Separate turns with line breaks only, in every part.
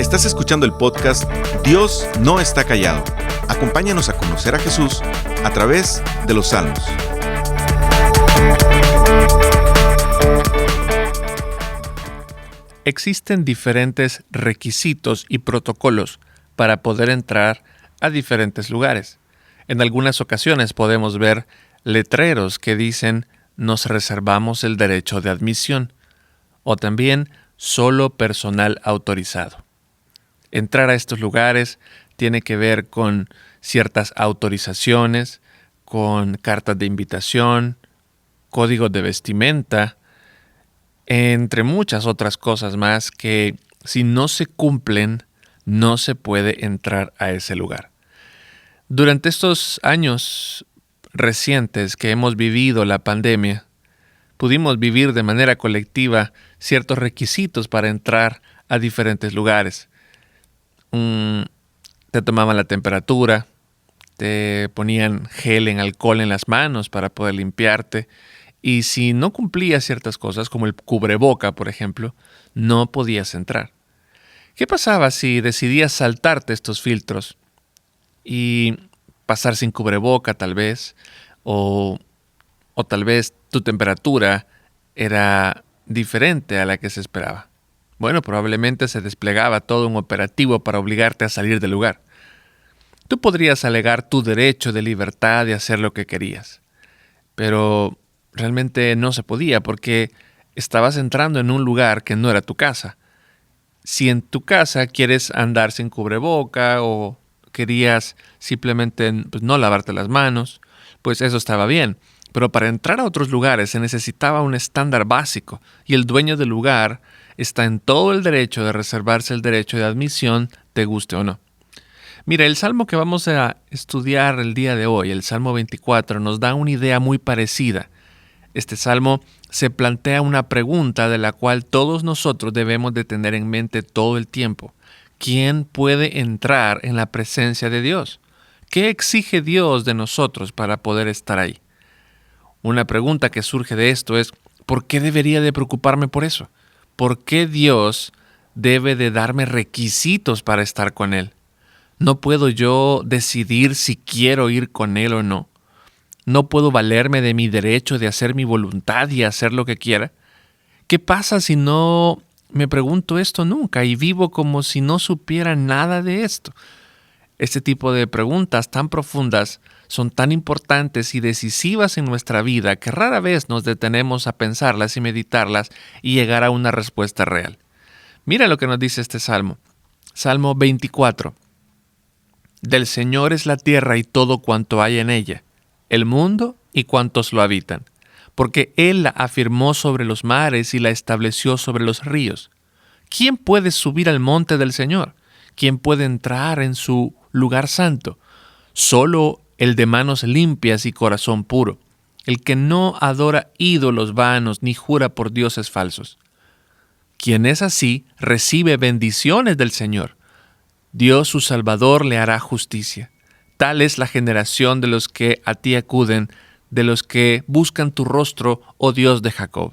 Estás escuchando el podcast Dios no está callado. Acompáñanos a conocer a Jesús a través de los Salmos.
Existen diferentes requisitos y protocolos para poder entrar a diferentes lugares. En algunas ocasiones podemos ver letreros que dicen "nos reservamos el derecho de admisión" o también "solo personal autorizado". Entrar a estos lugares tiene que ver con ciertas autorizaciones, con cartas de invitación, códigos de vestimenta, entre muchas otras cosas más que si no se cumplen, no se puede entrar a ese lugar. Durante estos años recientes que hemos vivido la pandemia, pudimos vivir de manera colectiva ciertos requisitos para entrar a diferentes lugares. Te tomaban la temperatura, te ponían gel en alcohol en las manos para poder limpiarte, y si no cumplías ciertas cosas, como el cubreboca, por ejemplo, no podías entrar. ¿Qué pasaba si decidías saltarte estos filtros y pasar sin cubreboca tal vez, o tal vez tu temperatura era diferente a la que se esperaba? Bueno, probablemente se desplegaba todo un operativo para obligarte a salir del lugar. Tú podrías alegar tu derecho de libertad de hacer lo que querías, pero realmente no se podía porque estabas entrando en un lugar que no era tu casa. Si en tu casa quieres andar sin cubreboca o querías simplemente no lavarte las manos, pues eso estaba bien. Pero para entrar a otros lugares se necesitaba un estándar básico y el dueño del lugar está en todo el derecho de reservarse el derecho de admisión, te guste o no. Mira, el salmo que vamos a estudiar el día de hoy, el Salmo 24, nos da una idea muy parecida. Este salmo se plantea una pregunta de la cual todos nosotros debemos de tener en mente todo el tiempo. ¿Quién puede entrar en la presencia de Dios? ¿Qué exige Dios de nosotros para poder estar ahí? Una pregunta que surge de esto es, ¿por qué debería de preocuparme por eso? ¿Por qué Dios debe de darme requisitos para estar con Él? ¿No puedo yo decidir si quiero ir con Él o no? ¿No puedo valerme de mi derecho de hacer mi voluntad y hacer lo que quiera? ¿Qué pasa si no me pregunto esto nunca y vivo como si no supiera nada de esto? Este tipo de preguntas tan profundas son tan importantes y decisivas en nuestra vida que rara vez nos detenemos a pensarlas y meditarlas y llegar a una respuesta real. Mira lo que nos dice este salmo. Salmo 24. Del Señor es la tierra y todo cuanto hay en ella, el mundo y cuantos lo habitan, porque Él la afirmó sobre los mares y la estableció sobre los ríos. ¿Quién puede subir al monte del Señor? ¿Quién puede entrar en su lugar santo? Solo el de manos limpias y corazón puro, el que no adora ídolos vanos ni jura por dioses falsos. Quien es así recibe bendiciones del Señor. Dios su Salvador le hará justicia. Tal es la generación de los que a ti acuden, de los que buscan tu rostro, oh Dios de Jacob.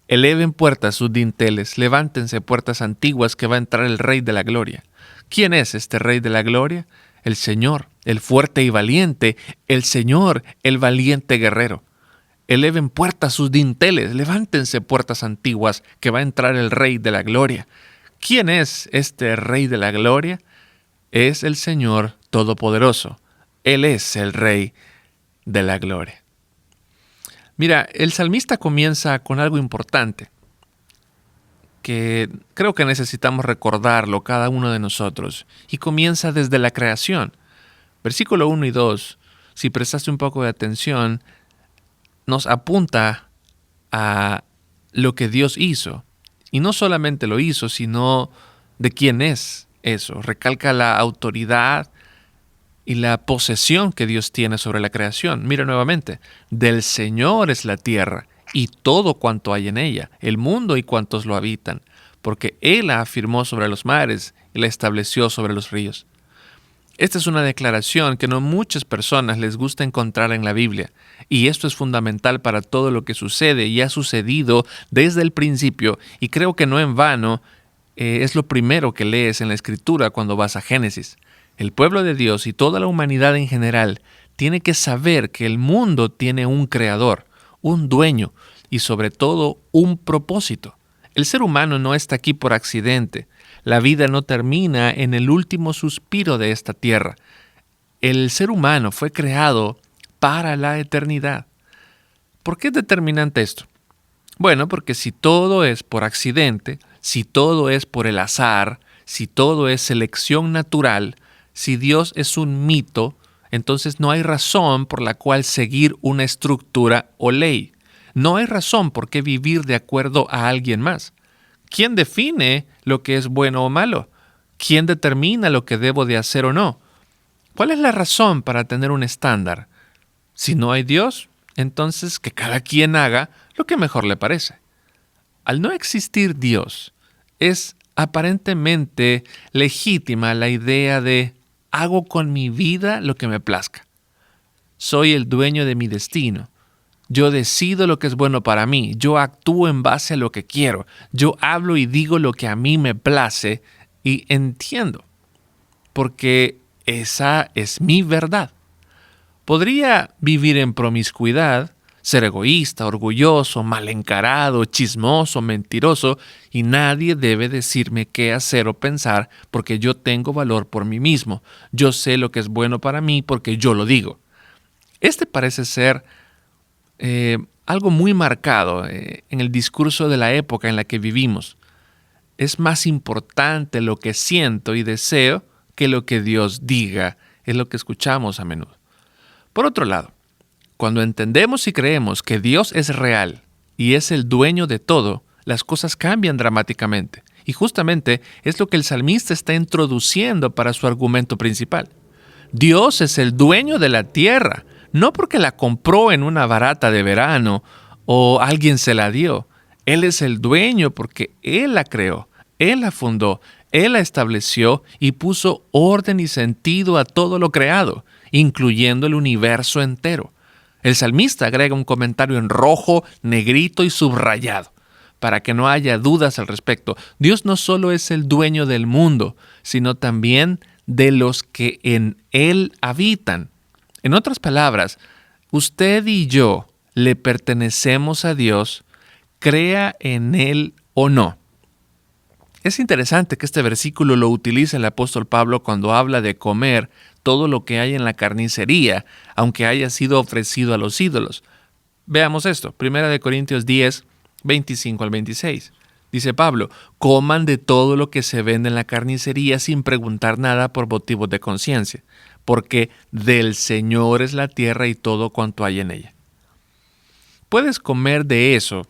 Eleven puertas sus dinteles, levántense puertas antiguas que va a entrar el Rey de la Gloria. ¿Quién es este Rey de la Gloria? El Señor, el fuerte y valiente, el Señor, el valiente guerrero. Eleven puertas sus dinteles, levántense puertas antiguas, que va a entrar el Rey de la Gloria. ¿Quién es este Rey de la Gloria? Es el Señor Todopoderoso. Él es el Rey de la Gloria. Mira, el salmista comienza con algo importante, que creo que necesitamos recordarlo cada uno de nosotros, y comienza desde la creación. Versículo 1 y 2, si prestaste un poco de atención, nos apunta a lo que Dios hizo. Y no solamente lo hizo, sino de quién es eso. Recalca la autoridad y la posesión que Dios tiene sobre la creación. Mira nuevamente, del Señor es la tierra y todo cuanto hay en ella, el mundo y cuantos lo habitan, porque Él la afirmó sobre los mares y la estableció sobre los ríos. Esta es una declaración que no muchas personas les gusta encontrar en la Biblia, y esto es fundamental para todo lo que sucede y ha sucedido desde el principio, y creo que no en vano es lo primero que lees en la Escritura cuando vas a Génesis. El pueblo de Dios y toda la humanidad en general tiene que saber que el mundo tiene un creador, un dueño y sobre todo un propósito. El ser humano no está aquí por accidente. La vida no termina en el último suspiro de esta tierra. El ser humano fue creado para la eternidad. ¿Por qué es determinante esto? Bueno, porque si todo es por accidente, si todo es por el azar, si todo es selección natural, si Dios es un mito, entonces no hay razón por la cual seguir una estructura o ley. No hay razón por qué vivir de acuerdo a alguien más. ¿Quién define lo que es bueno o malo? ¿Quién determina lo que debo de hacer o no? ¿Cuál es la razón para tener un estándar? Si no hay Dios, entonces que cada quien haga lo que mejor le parece. Al no existir Dios, es aparentemente legítima la idea de hago con mi vida lo que me plazca. Soy el dueño de mi destino. Yo decido lo que es bueno para mí. Yo actúo en base a lo que quiero. Yo hablo y digo lo que a mí me place y entiendo, porque esa es mi verdad. Podría vivir en promiscuidad, ser egoísta, orgulloso, mal encarado, chismoso, mentiroso, y nadie debe decirme qué hacer o pensar porque yo tengo valor por mí mismo. Yo sé lo que es bueno para mí porque yo lo digo. Este parece ser algo muy marcado en el discurso de la época en la que vivimos. Es más importante lo que siento y deseo que lo que Dios diga. Es lo que escuchamos a menudo. Por otro lado, cuando entendemos y creemos que Dios es real y es el dueño de todo, las cosas cambian dramáticamente. Y justamente es lo que el salmista está introduciendo para su argumento principal. Dios es el dueño de la tierra, no porque la compró en una barata de verano o alguien se la dio. Él es el dueño porque Él la creó, Él la fundó, Él la estableció y puso orden y sentido a todo lo creado, incluyendo el universo entero. El salmista agrega un comentario en rojo, negrito y subrayado, para que no haya dudas al respecto. Dios no solo es el dueño del mundo, sino también de los que en él habitan. En otras palabras, usted y yo le pertenecemos a Dios, crea en él o no. Es interesante que este versículo lo utiliza el apóstol Pablo cuando habla de comer todo lo que hay en la carnicería, aunque haya sido ofrecido a los ídolos. Veamos esto, 1 Corintios 10, 25 al 26. Dice Pablo, coman de todo lo que se vende en la carnicería sin preguntar nada por motivos de conciencia, porque del Señor es la tierra y todo cuanto hay en ella. Puedes comer de eso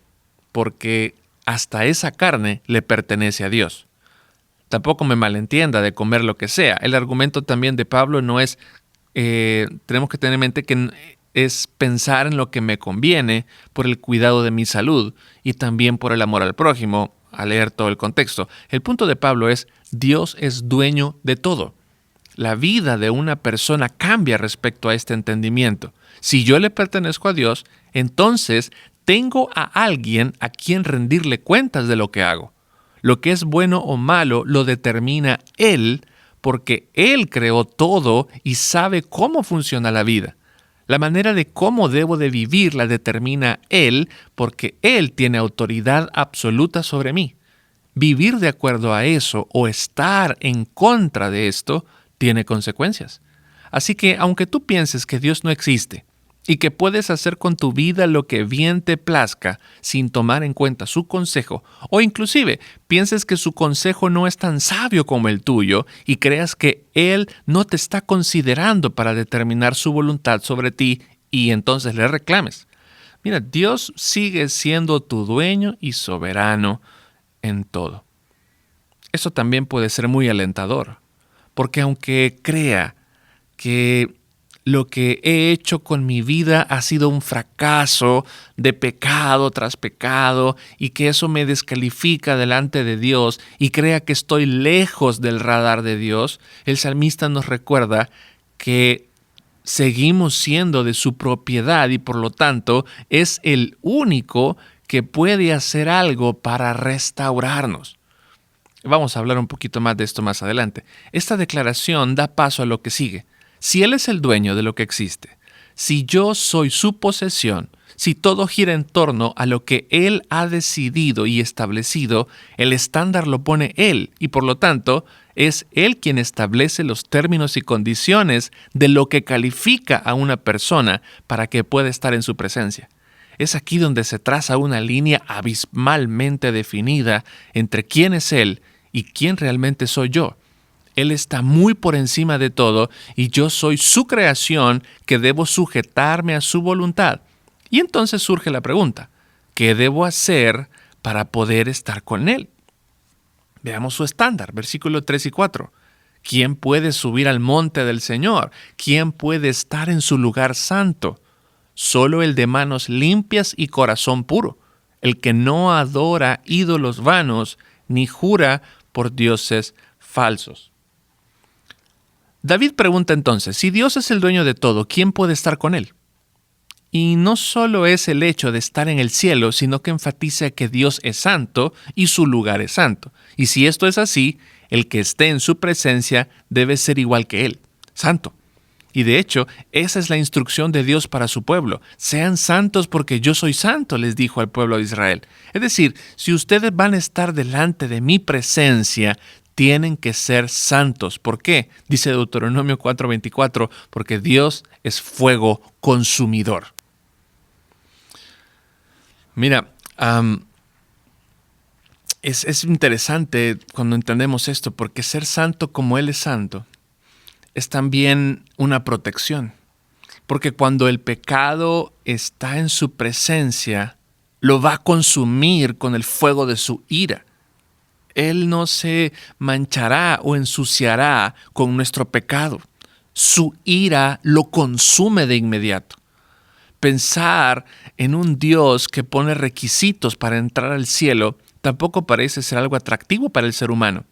porque hasta esa carne le pertenece a Dios. Tampoco me malentienda de comer lo que sea. El argumento también de Pablo no es, tenemos que tener en mente que es pensar en lo que me conviene por el cuidado de mi salud y también por el amor al prójimo, al leer todo el contexto. El punto de Pablo es, Dios es dueño de todo. La vida de una persona cambia respecto a este entendimiento. Si yo le pertenezco a Dios, entonces tengo a alguien a quien rendirle cuentas de lo que hago. Lo que es bueno o malo lo determina Él, porque Él creó todo y sabe cómo funciona la vida. La manera de cómo debo de vivir la determina Él, porque Él tiene autoridad absoluta sobre mí. Vivir de acuerdo a eso o estar en contra de esto tiene consecuencias. Así que, aunque tú pienses que Dios no existe y que puedes hacer con tu vida lo que bien te plazca sin tomar en cuenta su consejo, o inclusive pienses que su consejo no es tan sabio como el tuyo y creas que Él no te está considerando para determinar su voluntad sobre ti y entonces le reclames. Mira, Dios sigue siendo tu dueño y soberano en todo. Eso también puede ser muy alentador, porque aunque crea que lo que he hecho con mi vida ha sido un fracaso de pecado tras pecado y que eso me descalifica delante de Dios y crea que estoy lejos del radar de Dios, el salmista nos recuerda que seguimos siendo de su propiedad y por lo tanto es el único que puede hacer algo para restaurarnos. Vamos a hablar un poquito más de esto más adelante. Esta declaración da paso a lo que sigue. Si Él es el dueño de lo que existe, si yo soy su posesión, si todo gira en torno a lo que Él ha decidido y establecido, el estándar lo pone Él y por lo tanto es Él quien establece los términos y condiciones de lo que califica a una persona para que pueda estar en su presencia. Es aquí donde se traza una línea abismalmente definida entre quién es Él y quién realmente soy yo. Él está muy por encima de todo y yo soy su creación que debo sujetarme a su voluntad. Y entonces surge la pregunta, ¿qué debo hacer para poder estar con Él? Veamos su estándar, versículos 3 y 4. ¿Quién puede subir al monte del Señor? ¿Quién puede estar en su lugar santo? Solo el de manos limpias y corazón puro, el que no adora ídolos vanos ni jura por dioses falsos. David pregunta entonces, si Dios es el dueño de todo, ¿quién puede estar con Él? Y no solo es el hecho de estar en el cielo, sino que enfatiza que Dios es santo y su lugar es santo. Y si esto es así, el que esté en su presencia debe ser igual que Él, santo. Y de hecho, esa es la instrucción de Dios para su pueblo. Sean santos porque yo soy santo, les dijo al pueblo de Israel. Es decir, si ustedes van a estar delante de mi presencia, tienen que ser santos. ¿Por qué? Dice Deuteronomio 4:24, porque Dios es fuego consumidor. Mira, es interesante cuando entendemos esto, porque ser santo como Él es santo es también una protección. Porque cuando el pecado está en su presencia, lo va a consumir con el fuego de su ira. Él no se manchará o ensuciará con nuestro pecado. Su ira lo consume de inmediato. Pensar en un Dios que pone requisitos para entrar al cielo tampoco parece ser algo atractivo para el ser humano.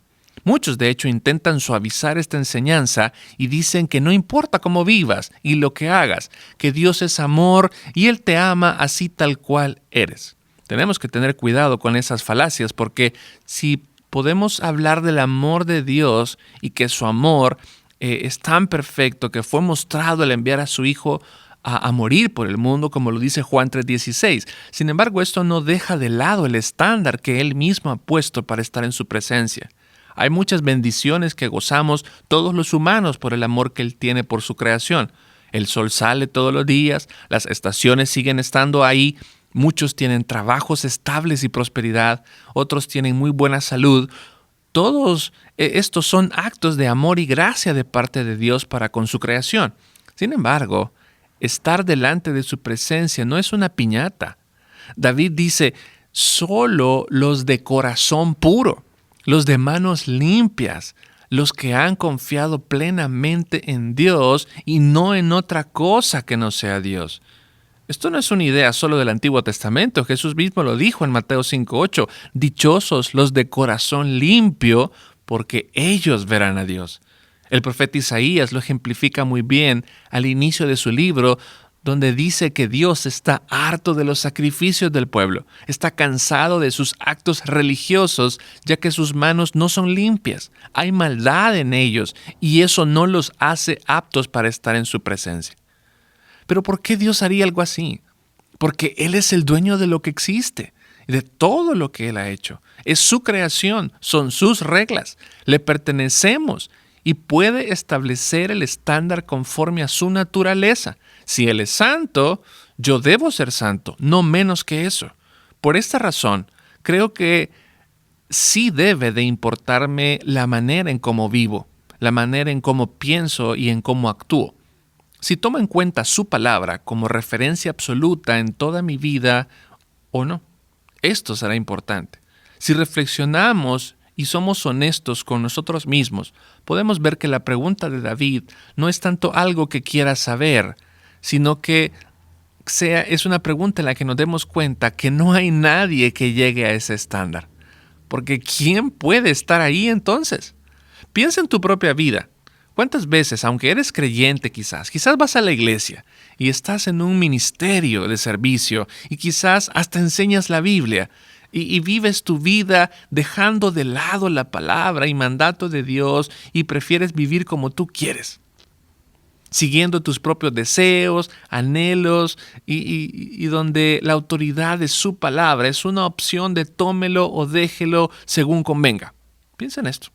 Muchos, de hecho, intentan suavizar esta enseñanza y dicen que no importa cómo vivas y lo que hagas, que Dios es amor y Él te ama así tal cual eres. Tenemos que tener cuidado con esas falacias porque si podemos hablar del amor de Dios y que su amor es tan perfecto que fue mostrado al enviar a su Hijo a morir por el mundo, como lo dice Juan 3:16. Sin embargo, esto no deja de lado el estándar que Él mismo ha puesto para estar en su presencia. Hay muchas bendiciones que gozamos todos los humanos por el amor que Él tiene por su creación. El sol sale todos los días, las estaciones siguen estando ahí, muchos tienen trabajos estables y prosperidad, otros tienen muy buena salud. Todos estos son actos de amor y gracia de parte de Dios para con su creación. Sin embargo, estar delante de su presencia no es una piñata. David dice, solo los de corazón puro, los de manos limpias, los que han confiado plenamente en Dios y no en otra cosa que no sea Dios. Esto no es una idea solo del Antiguo Testamento. Jesús mismo lo dijo en Mateo 5:8. Dichosos los de corazón limpio, porque ellos verán a Dios. El profeta Isaías lo ejemplifica muy bien al inicio de su libro, donde dice que Dios está harto de los sacrificios del pueblo, está cansado de sus actos religiosos, ya que sus manos no son limpias, hay maldad en ellos, y eso no los hace aptos para estar en su presencia. Pero ¿por qué Dios haría algo así? Porque Él es el dueño de lo que existe, de todo lo que Él ha hecho. Es su creación, son sus reglas, le pertenecemos y puede establecer el estándar conforme a su naturaleza. Si Él es santo, yo debo ser santo, no menos que eso. Por esta razón, creo que sí debe de importarme la manera en cómo vivo, la manera en cómo pienso y en cómo actúo. Si tomo en cuenta su palabra como referencia absoluta en toda mi vida o no, esto será importante. Si reflexionamos y somos honestos con nosotros mismos, podemos ver que la pregunta de David no es tanto algo que quiera saber, sino que es una pregunta en la que nos demos cuenta que no hay nadie que llegue a ese estándar. Porque ¿quién puede estar ahí entonces? Piensa en tu propia vida. ¿Cuántas veces, aunque eres creyente quizás vas a la iglesia y estás en un ministerio de servicio y quizás hasta enseñas la Biblia, y vives tu vida dejando de lado la palabra y mandato de Dios y prefieres vivir como tú quieres, siguiendo tus propios deseos, anhelos y donde la autoridad de su palabra es una opción de tómelo o déjelo según convenga. Piensa en esto.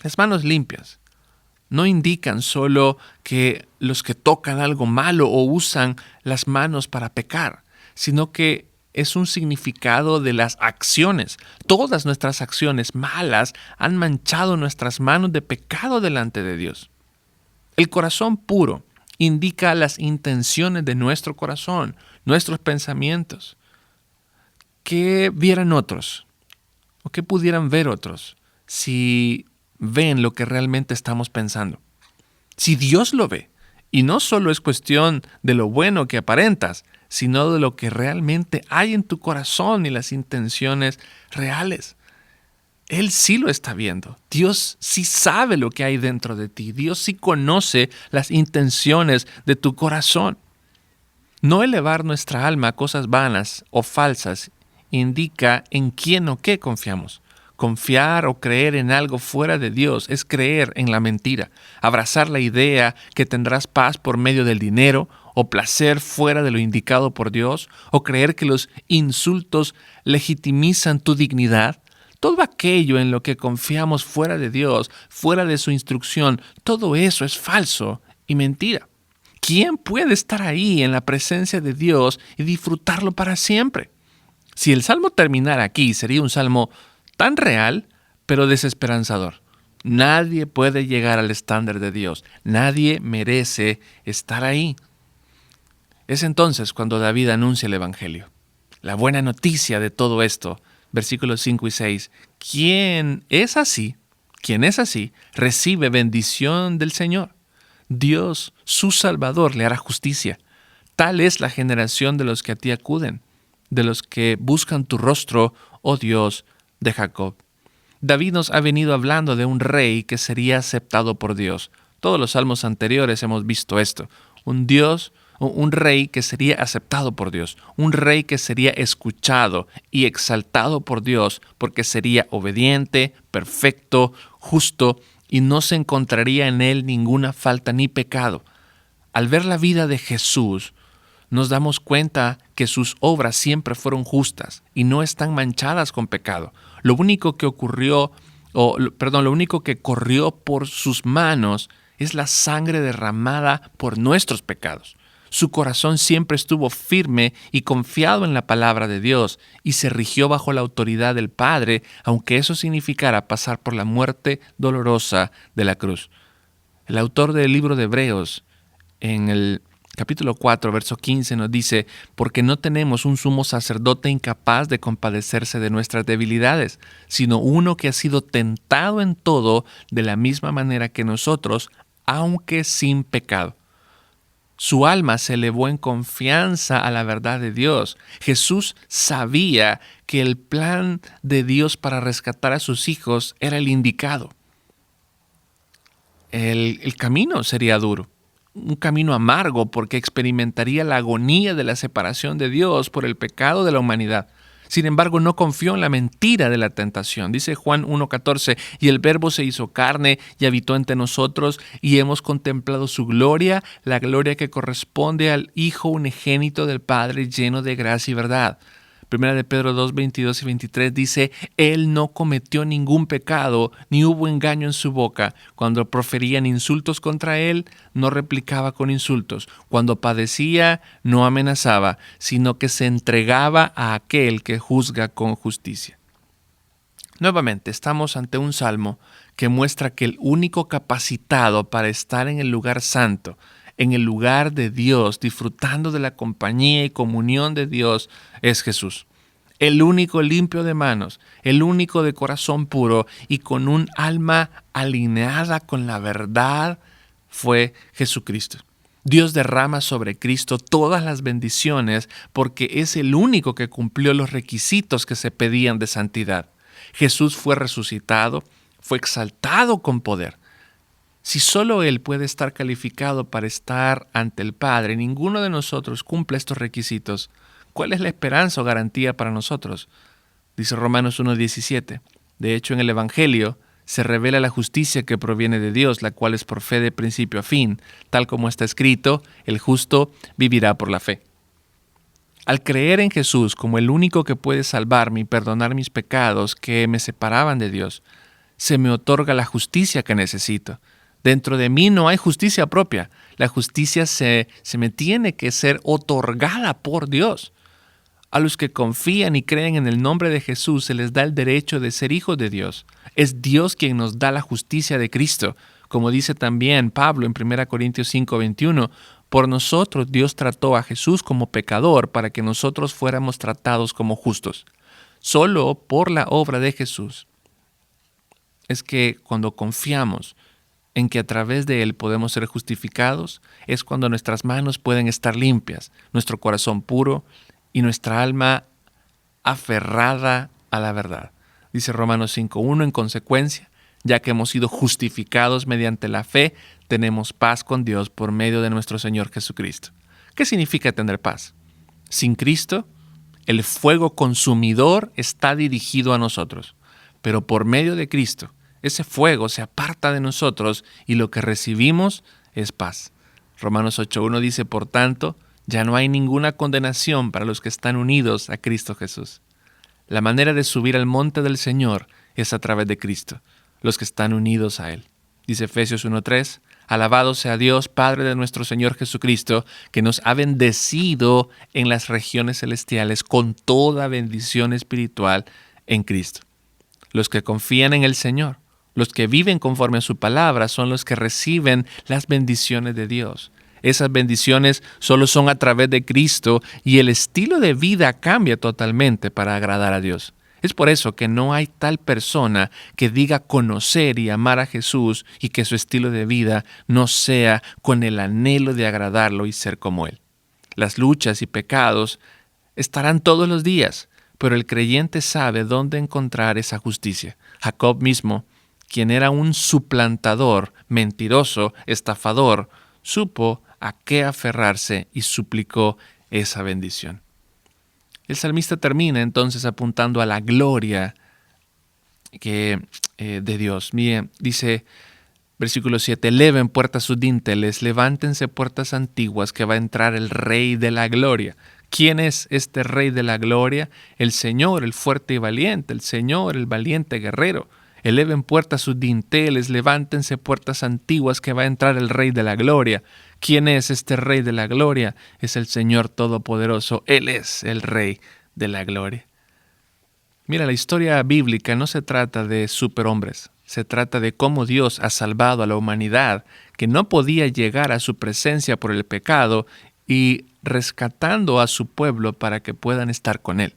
Las manos limpias no indican solo que los que tocan algo malo o usan las manos para pecar, sino que es un significado de las acciones. Todas nuestras acciones malas han manchado nuestras manos de pecado delante de Dios. El corazón puro indica las intenciones de nuestro corazón, nuestros pensamientos. ¿Qué vieran otros? ¿O qué pudieran ver otros si ven lo que realmente estamos pensando? Si Dios lo ve, y no solo es cuestión de lo bueno que aparentas, sino de lo que realmente hay en tu corazón y las intenciones reales. Él sí lo está viendo. Dios sí sabe lo que hay dentro de ti. Dios sí conoce las intenciones de tu corazón. No elevar nuestra alma a cosas vanas o falsas indica en quién o qué confiamos. Confiar o creer en algo fuera de Dios es creer en la mentira, abrazar la idea que tendrás paz por medio del dinero o placer fuera de lo indicado por Dios, o creer que los insultos legitimizan tu dignidad. Todo aquello en lo que confiamos fuera de Dios, fuera de su instrucción, todo eso es falso y mentira. ¿Quién puede estar ahí en la presencia de Dios y disfrutarlo para siempre? Si el salmo terminara aquí, sería un salmo tan real, pero desesperanzador. Nadie puede llegar al estándar de Dios. Nadie merece estar ahí. Es entonces cuando David anuncia el Evangelio. La buena noticia de todo esto, versículos 5 y 6. Quien es así, recibe bendición del Señor. Dios, su Salvador, le hará justicia. Tal es la generación de los que a ti acuden, de los que buscan tu rostro, oh Dios de Jacob. David nos ha venido hablando de un rey que sería aceptado por Dios. Todos los salmos anteriores hemos visto esto. Un rey que sería aceptado por Dios, un rey que sería escuchado y exaltado por Dios porque sería obediente, perfecto, justo y no se encontraría en él ninguna falta ni pecado. Al ver la vida de Jesús, nos damos cuenta que sus obras siempre fueron justas y no están manchadas con pecado. Lo único que corrió por sus manos es la sangre derramada por nuestros pecados. Su corazón siempre estuvo firme y confiado en la palabra de Dios y se rigió bajo la autoridad del Padre, aunque eso significara pasar por la muerte dolorosa de la cruz. El autor del libro de Hebreos, en el capítulo 4, verso 15, nos dice: porque no tenemos un sumo sacerdote incapaz de compadecerse de nuestras debilidades, sino uno que ha sido tentado en todo de la misma manera que nosotros, aunque sin pecado. Su alma se elevó en confianza a la verdad de Dios. Jesús sabía que el plan de Dios para rescatar a sus hijos era el indicado. El camino sería duro, un camino amargo porque experimentaría la agonía de la separación de Dios por el pecado de la humanidad. Sin embargo, no confió en la mentira de la tentación. Dice Juan 1:14, y el Verbo se hizo carne y habitó entre nosotros, y hemos contemplado su gloria, la gloria que corresponde al Hijo unigénito del Padre, lleno de gracia y verdad. Primera de Pedro 2, 22 y 23 dice: Él no cometió ningún pecado, ni hubo engaño en su boca. Cuando proferían insultos contra él, no replicaba con insultos. Cuando padecía, no amenazaba, sino que se entregaba a aquel que juzga con justicia. Nuevamente, estamos ante un salmo que muestra que el único capacitado para estar en el lugar santo, en el lugar de Dios, disfrutando de la compañía y comunión de Dios, es Jesús. El único limpio de manos, el único de corazón puro y con un alma alineada con la verdad fue Jesucristo. Dios derrama sobre Cristo todas las bendiciones porque es el único que cumplió los requisitos que se pedían de santidad. Jesús fue resucitado, fue exaltado con poder. Si solo Él puede estar calificado para estar ante el Padre, ninguno de nosotros cumple estos requisitos, ¿cuál es la esperanza o garantía para nosotros? dice Romanos 1:17. De hecho, en el Evangelio se revela la justicia que proviene de Dios, la cual es por fe de principio a fin. Tal como está escrito, el justo vivirá por la fe. Al creer en Jesús como el único que puede salvarme y perdonar mis pecados que me separaban de Dios, se me otorga la justicia que necesito. Dentro de mí no hay justicia propia. La justicia se me tiene que ser otorgada por Dios. A los que confían y creen en el nombre de Jesús se les da el derecho de ser hijos de Dios. Es Dios quien nos da la justicia de Cristo. Como dice también Pablo en 1 Corintios 5:21, por nosotros Dios trató a Jesús como pecador para que nosotros fuéramos tratados como justos. Solo por la obra de Jesús es que cuando confiamos en que a través de Él podemos ser justificados, es cuando nuestras manos pueden estar limpias, nuestro corazón puro y nuestra alma aferrada a la verdad. Dice Romanos 5:1, en consecuencia, ya que hemos sido justificados mediante la fe, tenemos paz con Dios por medio de nuestro Señor Jesucristo. ¿Qué significa tener paz? Sin Cristo, el fuego consumidor está dirigido a nosotros, pero por medio de Cristo, ese fuego se aparta de nosotros y lo que recibimos es paz. Romanos 8:1 dice, por tanto, ya no hay ninguna condenación para los que están unidos a Cristo Jesús. La manera de subir al monte del Señor es a través de Cristo, los que están unidos a Él. Dice Efesios 1:3, alabado sea Dios, Padre de nuestro Señor Jesucristo, que nos ha bendecido en las regiones celestiales con toda bendición espiritual en Cristo. Los que confían en el Señor, los que viven conforme a su palabra, son los que reciben las bendiciones de Dios. Esas bendiciones solo son a través de Cristo y el estilo de vida cambia totalmente para agradar a Dios. Es por eso que no hay tal persona que diga conocer y amar a Jesús y que su estilo de vida no sea con el anhelo de agradarlo y ser como Él. Las luchas y pecados estarán todos los días, pero el creyente sabe dónde encontrar esa justicia. Jacob mismo, quien era un suplantador, mentiroso, estafador, supo a qué aferrarse y suplicó esa bendición. El salmista termina entonces apuntando a la gloria de Dios. Mire, dice versículo 7, eleven puertas sus dinteles, levántense puertas antiguas, que va a entrar el Rey de la Gloria. ¿Quién es este Rey de la Gloria? El Señor, el fuerte y valiente, el Señor, el valiente guerrero. Eleven puertas sus dinteles, levántense puertas antiguas, que va a entrar el Rey de la Gloria. ¿Quién es este Rey de la Gloria? Es el Señor Todopoderoso. Él es el Rey de la Gloria. Mira, la historia bíblica no se trata de superhombres. Se trata de cómo Dios ha salvado a la humanidad que no podía llegar a su presencia por el pecado y rescatando a su pueblo para que puedan estar con Él.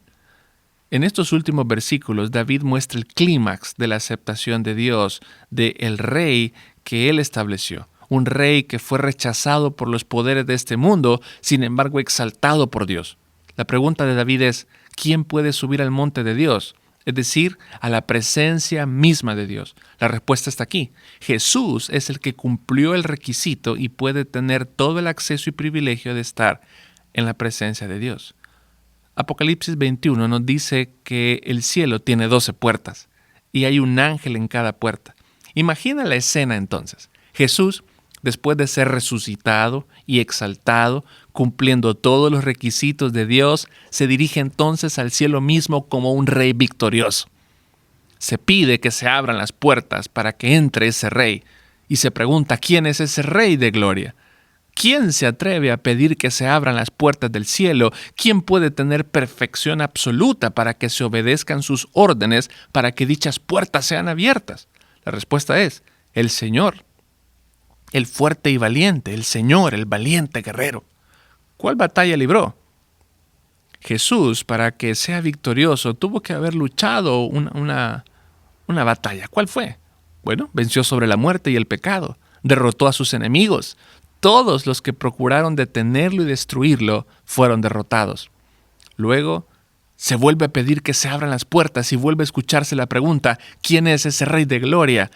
En estos últimos versículos, David muestra el clímax de la aceptación de Dios, del rey que Él estableció. Un rey que fue rechazado por los poderes de este mundo, sin embargo exaltado por Dios. La pregunta de David es, ¿quién puede subir al monte de Dios? Es decir, a la presencia misma de Dios. La respuesta está aquí. Jesús es el que cumplió el requisito y puede tener todo el acceso y privilegio de estar en la presencia de Dios. Apocalipsis 21 nos dice que el cielo tiene 12 puertas y hay un ángel en cada puerta. Imagina la escena entonces. Jesús, después de ser resucitado y exaltado, cumpliendo todos los requisitos de Dios, se dirige entonces al cielo mismo como un rey victorioso. Se pide que se abran las puertas para que entre ese rey y se pregunta quién es ese rey de gloria. ¿Quién se atreve a pedir que se abran las puertas del cielo? ¿Quién puede tener perfección absoluta para que se obedezcan sus órdenes para que dichas puertas sean abiertas? La respuesta es el Señor, el fuerte y valiente, el Señor, el valiente guerrero. ¿Cuál batalla libró? Jesús, para que sea victorioso, tuvo que haber luchado una batalla. ¿Cuál fue? Bueno, venció sobre la muerte y el pecado, derrotó a sus enemigos. Todos los que procuraron detenerlo y destruirlo fueron derrotados. Luego, se vuelve a pedir que se abran las puertas y vuelve a escucharse la pregunta, ¿quién es ese Rey de Gloria?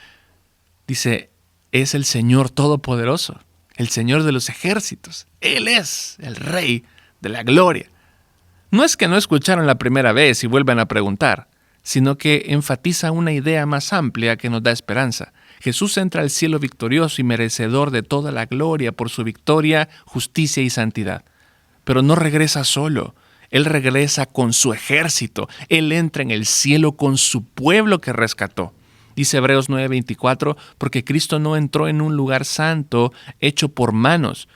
Dice, es el Señor Todopoderoso, el Señor de los ejércitos. Él es el Rey de la Gloria. No es que no escucharon la primera vez y vuelvan a preguntar. sino que enfatiza una idea más amplia que nos da esperanza. Jesús entra al cielo victorioso y merecedor de toda la gloria por su victoria, justicia y santidad. Pero no regresa solo. Él regresa con su ejército. Él entra en el cielo con su pueblo que rescató. Dice Hebreos 9:24, porque Cristo no entró en un lugar santo hecho por manos,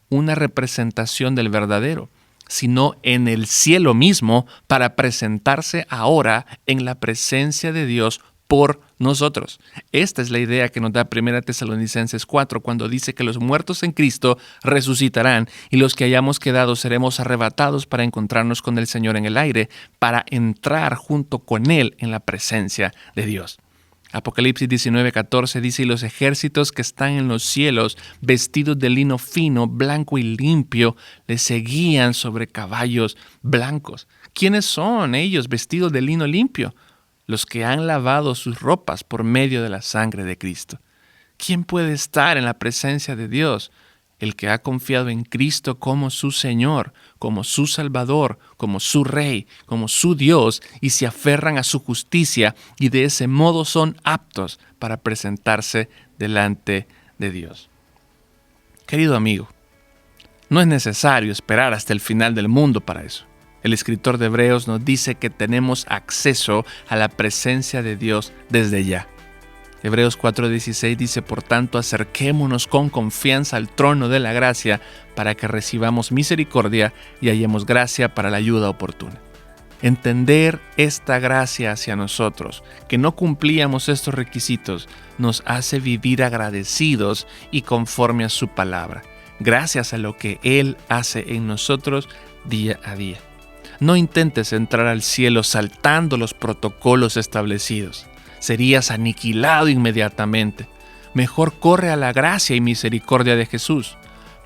una representación del verdadero, sino en el cielo mismo para presentarse ahora en la presencia de Dios por nosotros. Esta es la idea que nos da 1 Tesalonicenses 4 cuando dice que los muertos en Cristo resucitarán y los que hayamos quedado seremos arrebatados para encontrarnos con el Señor en el aire, para entrar junto con Él en la presencia de Dios. Apocalipsis 19:14 dice, y los ejércitos que están en los cielos, vestidos de lino fino, blanco y limpio, le seguían sobre caballos blancos. ¿Quiénes son ellos vestidos de lino limpio? Los que han lavado sus ropas por medio de la sangre de Cristo. ¿Quién puede estar en la presencia de Dios? El que ha confiado en Cristo como su Señor, como su Salvador, como su Rey, como su Dios, y se aferran a su justicia y de ese modo son aptos para presentarse delante de Dios. Querido amigo, no es necesario esperar hasta el final del mundo para eso. El escritor de Hebreos nos dice que tenemos acceso a la presencia de Dios desde ya. Hebreos 4:16 dice, por tanto, acerquémonos con confianza al trono de la gracia para que recibamos misericordia y hallemos gracia para la ayuda oportuna. Entender esta gracia hacia nosotros, que no cumplíamos estos requisitos, nos hace vivir agradecidos y conforme a su palabra, gracias a lo que Él hace en nosotros día a día. No intentes entrar al cielo saltando los protocolos establecidos. Serías aniquilado inmediatamente. Mejor corre a la gracia y misericordia de Jesús,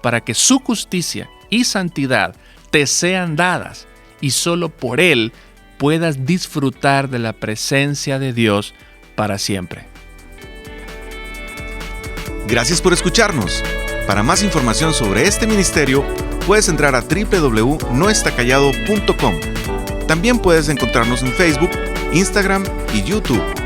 para que su justicia y santidad te sean dadas y solo por Él puedas disfrutar de la presencia de Dios para siempre.
Gracias por escucharnos. Para más información sobre este ministerio, puedes entrar a www.noestacallado.com. También puedes encontrarnos en Facebook, Instagram y YouTube.